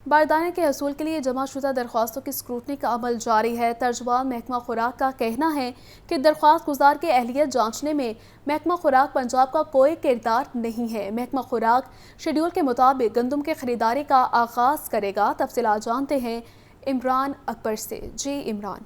باردانے کے حصول کے لیے جمع شدہ درخواستوں کی اسکروٹنی کا عمل جاری ہے۔ ترجمان محکمہ خوراک کا کہنا ہے کہ درخواست گزار کی اہلیت جانچنے میں محکمہ خوراک پنجاب کا کوئی کردار نہیں ہے۔ محکمہ خوراک شیڈول کے مطابق گندم کی خریداری کا آغاز کرے گا۔ تفصیلات جانتے ہیں عمران اکبر سے۔ جی عمران۔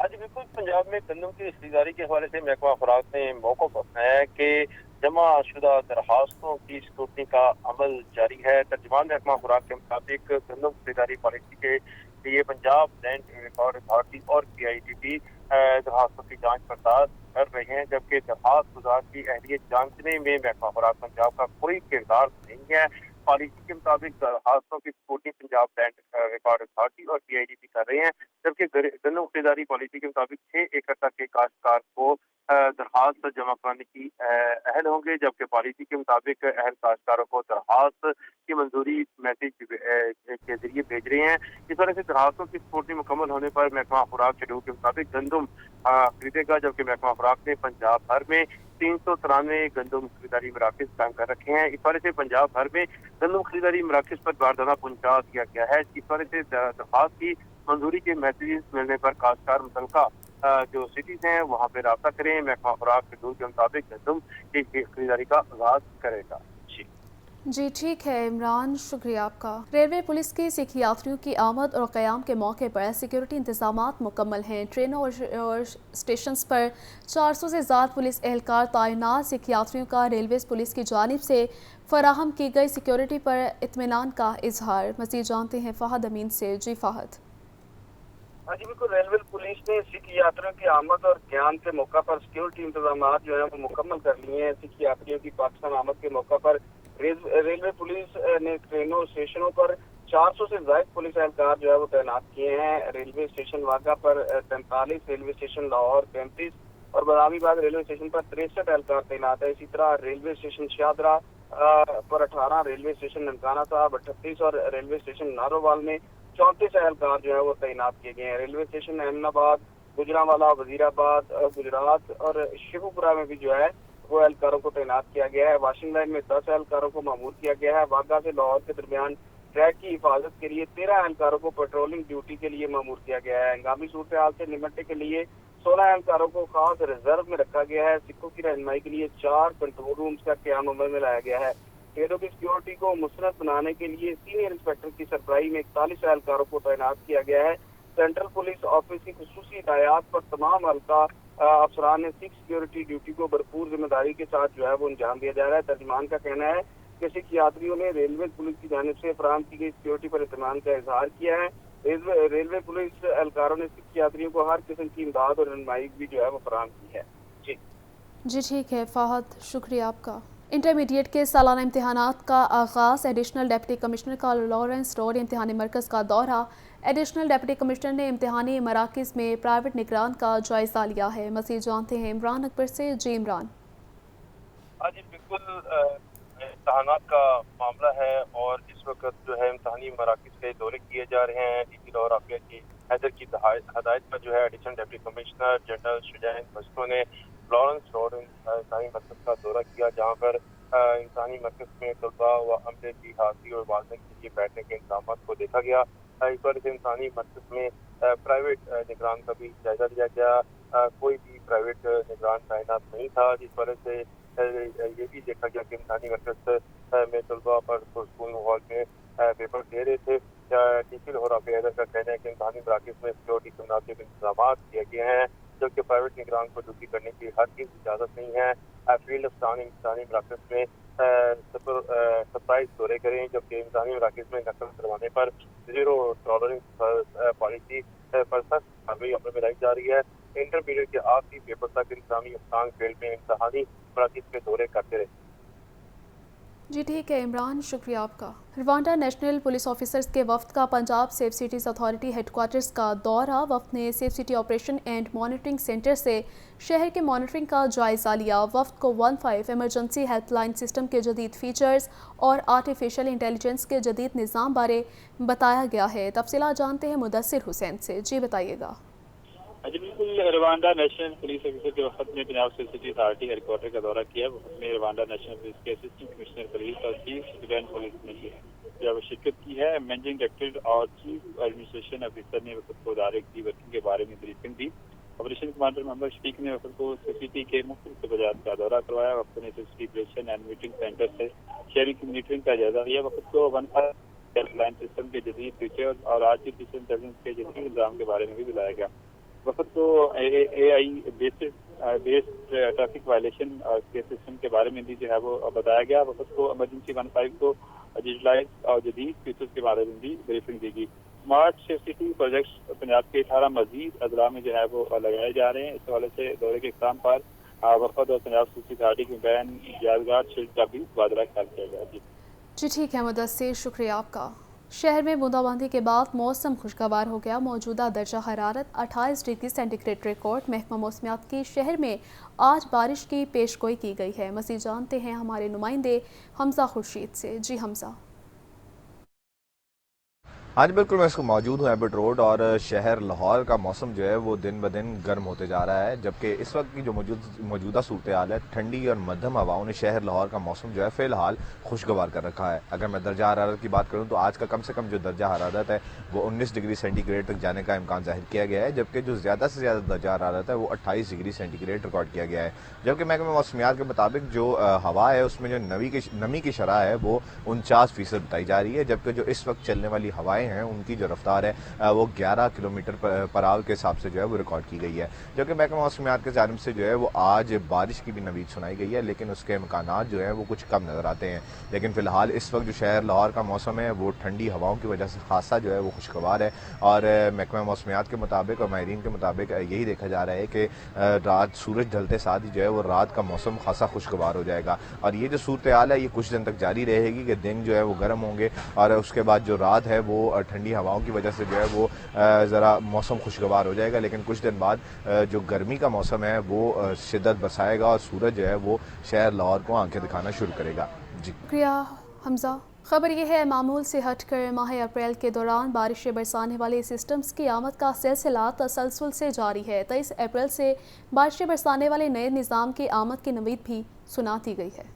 جی بالکل، پنجاب میں گندم کی خریداری کے حوالے سے محکمہ خوراک نے موقف اپنایا ہے کہ جمع شدہ درخواستوں کی اسکروٹنی کا عمل جاری ہے۔ ترجمان محکمہ خوراک کے مطابق گندم خریداری پالیسی کے لیے پنجاب لینڈ ریکارڈ اتھارٹی اور PIDP درخواستوں کی جانچ پڑتال کر رہے ہیں، جبکہ درخواست گزار کی اہلیت جانچنے میں محکمہ خوراک پنجاب کا کوئی کردار نہیں ہے۔ پالیسی کے مطابق درخواستوں کی scrutiny Punjab land record authority اور PIDP کر رہے ہیں، جبکہ گندم خریداری پالیسی کے مطابق 6 ایکڑ تک کے کاشتکار کو درخواست جمع کرانے کی اہل ہوں گے، جبکہ پالیسی کے مطابق اہل کاشتکاروں کو درخواست کی منظوری میسج کے ذریعے بھیج رہے ہیں۔ اس وجہ سے درخواستوں کی اسکروٹنی مکمل ہونے پر محکمہ خوراک شیڈول کے مطابق گندم خریدے گا، جبکہ محکمہ خوراک نے پنجاب بھر میں 393 گندم خریداری مراکز قائم کر رکھے ہیں۔ اس وجہ سے پنجاب بھر میں گندم خریداری مراکز پر باردانہ پہنچا دیا گیا ہے۔ اس وجہ سے درخواست کی منظوری کے میسیجز ملنے پر کاشتکار متعلقہ جو سٹیز ہیں وہاں پہ رابطہ کریں۔ محکمہ خوراک شیڈول کے مطابق گندم کی خریداری کا آغاز کرے گا۔ جی ٹھیک ہے عمران، شکریہ آپ کا۔ ریلوے پولیس کے سکھ یاتریوں کی آمد اور قیام کے موقع پر سیکیورٹی انتظامات مکمل ہیں۔ ٹرینوں اور اسٹیشنز پر 400 سے زائد پولیس اہلکار تعینات۔ سکھ یاتریوں کا ریلوے پولیس کی جانب سے فراہم کی گئی سیکیورٹی پر اطمینان کا اظہار۔ مزید جانتے ہیں فہد امین سے۔ جی فہد۔ جی بالکل، ریلوے پولیس نے سکھ یاتریوں کی آمد اور قیام کے موقع پر سیکیورٹی انتظامات جو ہے وہ مکمل کر لیے ہیں۔ سکھ یاتریوں کی پاکستان آمد کے موقع پر ریلوے پولیس نے ٹرینوں اسٹیشنوں پر 400 سے زائد پولیس اہلکار جو ہے وہ تعینات کیے ہیں۔ ریلوے اسٹیشن واگا پر 43، ریلوے اسٹیشن لاہور 35 اور بادامی آباد ریلوے اسٹیشن پر 63 اہلکار تعینات ہے۔ اسی طرح ریلوے اسٹیشن شاہدرہ پر 18، ریلوے اسٹیشن ننکانہ صاحب 38 اور ریلوے اسٹیشن نارووال میں 34 اہلکار جو ہے وہ تعینات کیے گئے ہیں۔ ریلوے اسٹیشن احمد آباد، گجرانوالہ، وزیر آباد، گجرات اور شیخوپورہ میں بھی جو ہے وہ اہلکاروں کو تعینات کیا گیا ہے۔ واشنگ لائن میں 10 اہلکاروں کو مامور کیا گیا ہے۔ واگا سے لاہور کے درمیان ٹریک کی حفاظت کے لیے 13 اہلکاروں کو پیٹرولنگ ڈیوٹی کے لیے مامور کیا گیا ہے۔ ہنگامی صورتحال سے نمٹنے کے لیے 16 اہلکاروں کو خاص ریزرو میں رکھا گیا ہے۔ سکھوں کی رہنمائی کے لیے 4 کنٹرول رومز کا قیام عمل میں لایا گیا ہے۔ ٹرینوں کی سیکیورٹی کو مستند بنانے کے لیے سینئر انسپیکٹر کی سربراہی میں 41 اہلکاروں کو تعینات کیا گیا ہے۔ سینٹرل پولیس آفس کی خصوصی ہدایات پر تمام حلقہ افسران نے سکھ سیکیورٹی ڈیوٹی کو بھرپور ذمہ داری کے ساتھ جو ہے وہ انجام دیا جا رہا ہے۔ ترجمان کا کہنا ہے کہ سکھ یاتریوں نے ریلوے پولیس کی جانب سے فراہم کی گئی سیکیورٹی پر اطمینان کا اظہار کیا ہے۔ ریلوے پولیس اہلکاروں نے سکھ یاتریوں کو ہر قسم کی امداد اور رہنمائی بھی جو ہے وہ فراہم کی ہے۔ جی ٹھیک ہے فہد، شکریہ آپ کا۔ انٹرمیڈیٹ کے سالانہ امتحانات کا آغاز۔ ایڈیشنل ڈپٹی کمشنر کا لارنس روڈ امتحانی مرکز کا دورہ۔ ایڈیشنل ڈپٹی کمشنر نے امتحانی مراکز میں پرائیویٹ نگران کا جائزہ لیا ہے۔ مزید جانتے ہیں عمران اکبر سے۔ جی عمران۔ جی بالکل، امتحانات کا معاملہ ہے اور اس وقت جو ہے امتحانی مراکز کے دورے کیے جا رہے ہیں۔ ڈی سی لاہور عافیہ کی حیدر کی ہدایت پر جو ہے ایڈیشنل ڈپٹی کمشنر جنرل شجاعت بسطو نے لارنس روڈ امتحانی مرکز کا دورہ کیا، جہاں پر امتحانی مرکز میں طلباء و عملے کی حاضری اور والدین کے لیے بیٹھنے کے انتظامات کو دیکھا گیا۔ اس وجہ سے امتحانی مرکز میں پرائیویٹ نگران کا بھی جائزہ لیا گیا۔ کوئی بھی پرائیویٹ نگران تعینات نہیں تھا، جس وجہ سے یہ بھی دیکھا گیا کہ امتحانی مرکز میں طلباء پر پرسکون ماحول میں پیپر دے رہے تھے۔ ڈی سی لاہور عافیہ حیدر کا کہنا ہے کہ امتحانی مراکز میں سیکیورٹی کے مناسب انتظامات کیے گئے ہیں، جبکہ پرائیویٹ نگران کو ڈیوٹی کرنے کی ہرگز اجازت نہیں ہے۔ فیلڈ افسران امتحانی مراکز میں سرپرائز دورے کریں، جبکہ امتحانی مراکز میں نقل کروانے پر زیرو ٹالرنس پالیسی پر سخت کارروائی عمل میں لائی جا رہی ہے۔ انٹرمیڈیٹ کے آخری پیپر تک انتظامی افسران فیلڈ میں امتحانی مراکز کے دورے کرتے رہے۔ جی ٹھیک ہے عمران، شکریہ آپ کا۔ روانڈا نیشنل پولیس آفیسرز کے وفد کا Punjab safe cities authority headquarters کا دورہ۔ وفد نے safe city operation and monitoring centre سے شہر کے مانیٹرنگ کا جائزہ لیا۔ وفد کو 15 ایمرجنسی ہیلپ لائن سسٹم کے جدید فیچرز اور آرٹیفیشل انٹیلیجنس کے جدید نظام بارے بتایا گیا ہے۔ تفصیلات جانتے ہیں مدثر حسین سے۔ جی بتائیے گا۔ جی بالکل، روانڈا نیشنل پولیس آفیسر کے وفد نے Punjab safe city authority headquarters کا دورہ کیا۔ وفد میں روانڈا نیشنل پولیس کے اسسٹنٹ کمشنر پولیس اور چیف سویلین پولیس نے کیا۔ जब शिरकत की है। मैनेजिंग डायरेक्टर और चीफ एडमिनिस्ट्रेशन ऑफिसर ने वक्त को इदारे की वर्किंग के बारे में ब्रीफिंग दी। ऑपरेशन कमांडर मोहम्मद शफीक ने वक्त को सीसीटी के मुख्तलिफ वजात का दौरा करवाया। वक्त ने CCT operation and meeting centre से शहरी की मॉनिटरिंग का जायजा लिया। वक्त को 15 सिस्टम के जदीद फीचर और आर्टिफिशियल इंटेलिजेंस के जदीद निज़ाम के बारे में भी बुलाया गया। वक्त को AI बेस्ड ट्रैफिक वायलेशन के सिस्टम के बारे में भी जो है वो बताया गया। वक्त को इमरजेंसी 15 को डिजिटलाइज और जदीद फीचर्स के बारे में भी ब्रीफिंग दी गई। स्मार्ट सिटी प्रोजेक्ट्स पंजाब के 18 मजीद अजला में जो है वो लगाए जा रहे हैं। इस हवाले से दौरे के इख्तिताम पर वफद और पंजाब सिटी अथॉरिटी के बैन यादगार शील्ड का भी तबादला ख्याल किया गया। जी ठीक है मुदस्सिर, शुक्रिया आपका। शहर में बूंदाबांदी के बाद मौसम खुशगवार हो गया। मौजूदा दर्जा हरारत 28 डिग्री सेंटीग्रेड रिकॉर्ड। महकमा मौसमियात की शहर में आज बारिश की पेशगोई की गई है। मज़ीद जानते हैं हमारे नुमाइंदे हमजा खुर्शीद से। जी हमजा। हाँ जी बिल्कुल, मैं इसको मौजूद हूँ एबट रोड और शहर लाहौर का मौसम जो है वो दिन ब दिन गर्म होते जा रहा है। जबकि इस वक्त की जो मौजूदा सूरत हाल है, ठंडी और मध्यम हवाओं ने शहर लाहौर का मौसम जो है फ़िलहाल खुशगवार कर रखा है। अगर मैं दर्जा हरारत की बात करूँ तो आज का कम से कम जो दर्जा हरारत है वो 19 डिग्री सेंटीग्रेड तक जाने का इम्कान जाहिर किया गया है। जबकि जो ज़्यादा से ज़्यादा दर्जा हरारत है वो 28 डिग्री सेंटीग्रेड रिकॉर्ड किया गया है। जबकि महकमा मौसमियात के मुताबिक जो हवा है उसमें जो नमी की शरह है वो 49% बताई जा रही है। जबकि जो इस वक्त चलने वाली हवाएँ हैं उनकी जो रफ्तार है वो 11 किलोमीटर पर आवर के हिसाब से जो है वो रिकॉर्ड की गई है। जबकि महकमा मौसमियात की जानिब से जो है वो आज बारिश की भी नवीद सुनाई गई है, लेकिन उसके इम्कानात जो है वो कुछ कम नज़र आते हैं। लेकिन फ़िलहाल इस वक्त जो शहर लाहौर का मौसम है वो ठंडी हवाओं की वजह से खासा जो है वो खुशगवार है। और महकमा मौसमियात के मुताबिक और माहिरीन के मुताबिक यही देखा जा रहा है कि रात सूरज ढलते साथ ही जो है वो रात का मौसम खासा खुशगवार हो जाएगा। और ये जो सूरत हाल है ये कुछ दिन तक जारी रहेगी कि दिन जो है वो गर्म होंगे और उसके बाद जो रात है वो ठंडी हवाओं की वजह से जो है वो ज़रा मौसम खुशगवार हो जाएगा। लेकिन कुछ दिन बाद जो गर्मी का मौसम है वो शिद्दत बरसाएगा और सूरज जो है वो शहर लाहौर को आंखें दिखाना शुरू करेगा। जी शुक्रिया हमजा। खबर यह है, मामूल से हटकर माह अप्रैल के दौरान बारिशें बरसाने वाले सिस्टम्स की आमद का सिलसिला तसलसल से जारी है। 23 अप्रैल से बारिशें बरसाने वाले नए निज़ाम की आमद की नवीद भी सुना दी गई है।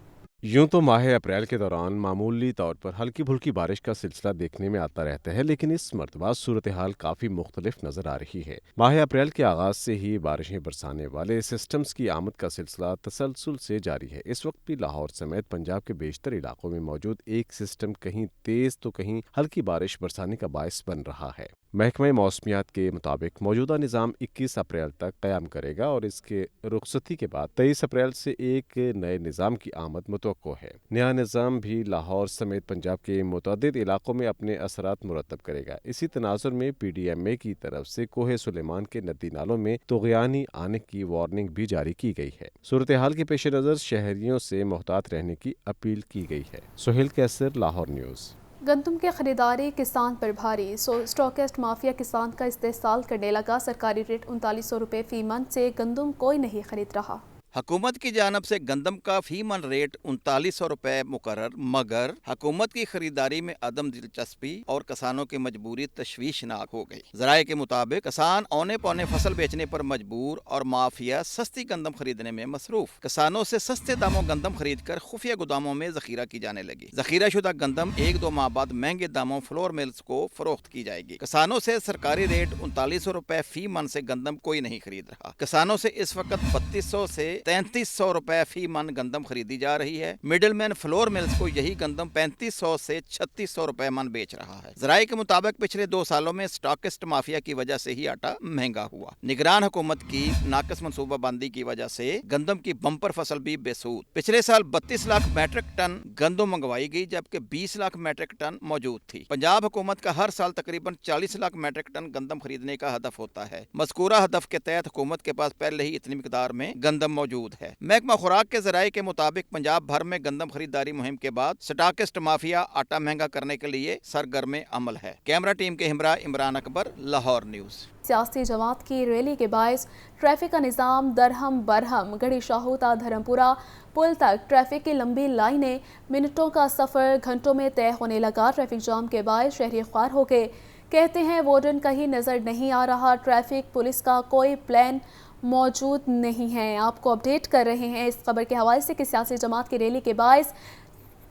यूं तो माह अप्रैल के दौरान मामूली तौर पर हल्की फुल्की बारिश का सिलसिला देखने में आता रहता है, लेकिन इस मरतबा सूरत हाल काफ़ी मुख्तलिफ नज़र आ रही है। माह अप्रैल के आगाज़ से ही बारिशें बरसाने वाले सिस्टम्स की आमद का सिलसिला तसलसल से जारी है। इस वक्त भी लाहौर समेत पंजाब के बेशतर इलाकों में मौजूद एक सिस्टम कहीं तेज़ तो कहीं हल्की बारिश बरसाने का बायस बन रहा है। महकमा मौसमियात के मुताबिक मौजूदा निज़ाम 21 अप्रैल तक क़याम करेगा और इसके रुखसती के बाद 23 अप्रैल से एक नए निज़ाम की आमद मुतवक्को है। नया निज़ाम भी लाहौर समेत पंजाब के मुतअद्दिद इलाकों में अपने असरात मुरतब करेगा। इसी तनाजुर में PDMA की तरफ से कोहे सुलेमान के नदी नालों में तुग़यानी आने की वार्निंग भी जारी की गई है। सूरत हाल के पेश नज़र शहरियों से मोहतात रहने की अपील की गई है। सोहेल कैसर, लाहौर न्यूज़। गंदम की खरीदारी किसान पर भारी। स्टॉकिस्ट माफिया किसान का इस्तेहसाल करने लगा। सरकारी रेट 3900 रुपये फी मन से गंदम कोई नहीं खरीद रहा। हुकूमत की जानब से गंदम का फी मन रेट 3900 रुपये मुकर्रर, मगर हुकूमत की खरीदारी में अदम दिलचस्पी और किसानों की मजबूरी तशवीशनाक हो गई। ज़राए के मुताबिक किसान औने पौने फसल बेचने पर मजबूर और माफिया सस्ती गंदम खरीदने में मसरूफ। किसानों से सस्ते दामों गंदम खरीद कर खुफिया गोदामों में जखीरा की जाने लगी। जखीरा शुदा गंदम 1-2 माह बाद महंगे दामों फ्लोर मिल्स को फरोख्त की जाएगी। किसानों से सरकारी रेट 3900 रुपये फी मन से गंदम कोई नहीं खरीद रहा। किसानों से इस वक्त 3200 से 3300 रुपए फी मन गंदम खरीदी जा रही है। मिडलमैन फ्लोर मिल्स को यही गंदम 3500 से 3600 रुपए मन बेच रहा है। ज़राए के मुताबिक पिछले 2 सालों में स्टॉकिस्ट माफिया की वजह से ही आटा महंगा हुआ। निगरान हुकूमत की नाकस मनसूबाबंदी की वजह से गंदम की बम्पर फसल भी बेसूद। पिछले साल 32 लाख मैट्रिक टन गंदम मंगवाई गई, जबकि 20 लाख मैट्रिक टन मौजूद थी। पंजाब हुकूमत का हर साल तकरीबन 40 लाख मैट्रिक टन गंदम खरीदने का हदफ होता है। मज़कूरा हदफ के तहत हुकूमत के पास पहले ही इतनी मिकदार में गंदम मौजूद है। महकमा खुराक के ज़राए के मुताबिक पंजाब भर में गंदम खरीदारी मुहिम के बाद स्टॉकिस्ट माफिया आटा महंगा करने के लिए सरगर्म अमल है। कैमरा टीम के हमरा इमरान अकबर, लाहौर न्यूज़। सियासी जमात की रैली के बायस ट्रैफिक का निज़ाम दरहम बरहम। गढ़ी शाहू ता धर्मपुरा पुल तक ट्रैफिक की लंबी लाइनें, मिनटों का सफ़र घंटों में तय होने लगा। ट्रैफिक जाम के बायस शहरी ख्वार हो गए। कहते हैं वार्डन कहीं नज़र नहीं आ रहा। ट्रैफिक पुलिस का कोई प्लान मौजूद नहीं है। आपको अपडेट कर रहे हैं इस खबर के हवाले से कि सियासी जमात की रैली के बायस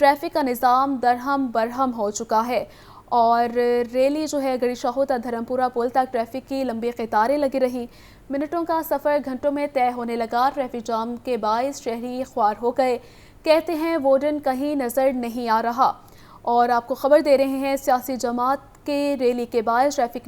ट्रैफिक का निज़ाम दरहम बरहम हो चुका है और रैली जो है गड़ी शाहोता धर्मपुरा पुल तक ट्रैफिक की लंबी कतारें लगी रहीं। मिनटों का सफ़र घंटों में तय होने लगा। ट्रैफिक जाम के बायस शहरी ख्वार हो गए। कहते हैं वार्डन कहीं नज़र नहीं आ रहा। और आपको खबर दे रहे हैं सियासी जमात के रैली के बायस ट्रैफिक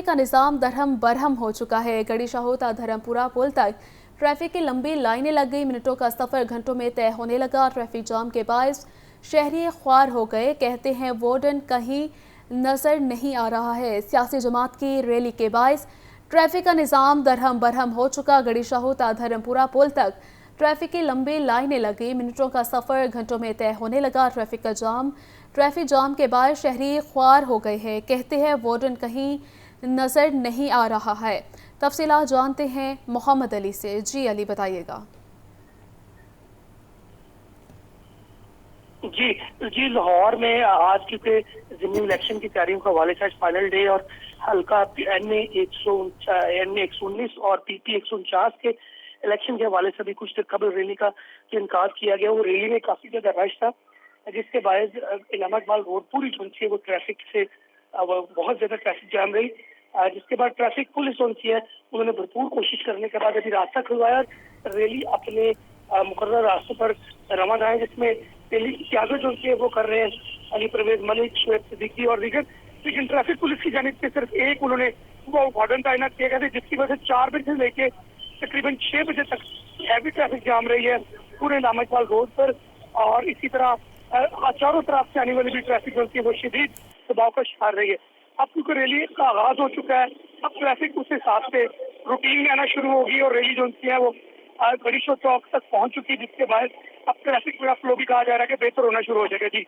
का निज़ाम दरहम बरहम हो चुका है। गड़ी शाहोता धर्मपुरा पुल तक ट्रैफिक की लंबी लाइनें लग गई। मिनटों का सफ़र घंटों में तय होने लगा। ट्रैफिक जाम के बायस शहरी ख्वार हो गए। कहते हैं वार्डन कहीं नज़र नहीं आ रहा है। सियासी जमात की रैली के बायस ट्रैफिक का निज़ाम दरहम बरहम हो चुका। गड़ी शाहोता धर्मपुरा पुल तक ट्रैफिक की लंबी लाइनें लगी। मिनटों का सफ़र घंटों में तय होने लगा। ट्रैफिक जाम के बायस शहरी ख्वार हो गए हैं। कहते हैं वार्डन कहीं नज़र नहीं आ रहा है। तफसीलात जानते हैं मोहम्मद अली से। जी अली, बताइएगा। जी लाहौर में आज क्योंकि ज़िमनी इलेक्शन की तैयारियों का हवाले से फाइनल डे और हल्का NA 119 और PP 149 के इलेक्शन के हवाले से भी कुछ देर कबल रैली का इनकार किया गया। वो रैली में काफी ज्यादा रश था, जिसके बायस इलामा इकबाल रोड पूरी जो है वो ट्रैफिक से बहुत ज्यादा ट्रैफिक जाम रही। जिसके बाद ट्रैफिक पुलिस जो है उन्होंने भरपूर कोशिश करने के बाद अभी रास्ता खुलवाया। रैली अपने मुकर्रर रास्तों पर रवाना है, जिसमें रैली की क़यादत जो है वो कर रहे हैं अली परवेज मलिक, शुएब सिद्दीकी और दीगर। लेकिन ट्रैफिक पुलिस की जानिब से सिर्फ एक उन्होंने वो वार्डन तैनात किया गया था, जिसकी वजह से 4 बजे से लेके तकरीबन 6 बजे तक हैवी ट्रैफिक जाम रही है पूरे इलामा इकबाल रोड पर। और इसी तरह चारों तरफ से आने वाली भी ट्रैफिक जो है वो शदीद दबाव का शिकार रही है। अब क्योंकि रैली का आगाज हो चुका है, अब ट्रैफिक उस हिसाब से रूटीन में आना शुरू होगी और रैली जो है वो गड़ी शो चौक तक पहुंच चुकी है, जिसके बाद अब ट्रैफिक का फ्लो भी कहा जा रहा है कि बेहतर होना शुरू हो जाएगा। जी।